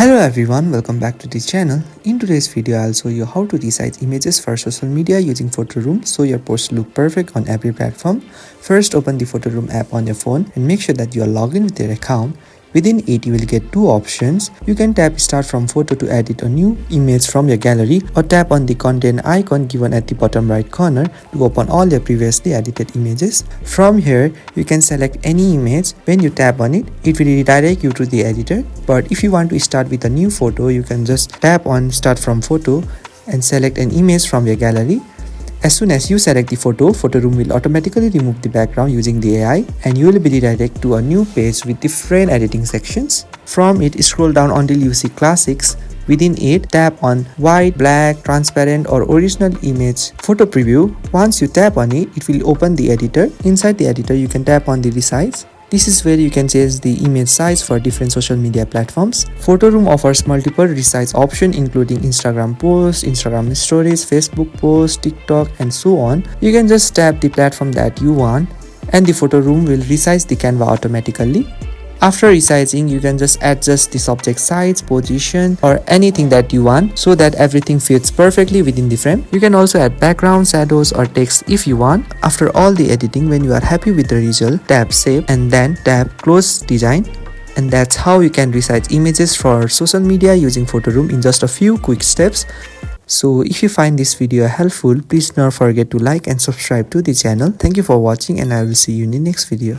Hello everyone, welcome back to the channel. In today's video, I'll show you how to resize images for social media using PhotoRoom so your posts look perfect on every platform. First, open the PhotoRoom app on your phone and make sure that you are logged in with your account. Within it, you will get two options. You can tap Start from Photo to edit a new image from your gallery, or tap on the content icon given at the bottom right corner to open all your previously edited images. From here, you can select any image. When you tap on it, it will redirect you to the editor. But if you want to start with a new photo, you can just tap on Start from Photo and select an image from your gallery. As soon as you select the photo, PhotoRoom will automatically remove the background using the AI, and you will be redirected to a new page with different editing sections. From it, scroll down until you see Classics. Within it, tap on White, Black, Transparent or Original Image Photo Preview. Once you tap on it, it will open the editor. Inside the editor, you can tap on the Resize. This is where you can change the image size for different social media platforms. PhotoRoom offers multiple resize options including Instagram posts, Instagram stories, Facebook posts, TikTok and so on. You can just tap the platform that you want and the PhotoRoom will resize the canvas automatically. After resizing, you can just adjust the subject size, position or anything that you want so that everything fits perfectly within the frame. You can also add background, shadows or text if you want. After all the editing, when you are happy with the result, tap Save and then tap Close Design. And that's how you can resize images for social media using PhotoRoom in just a few quick steps. So if you find this video helpful, please don't forget to like and subscribe to the channel. Thank you for watching and I will see you in the next video.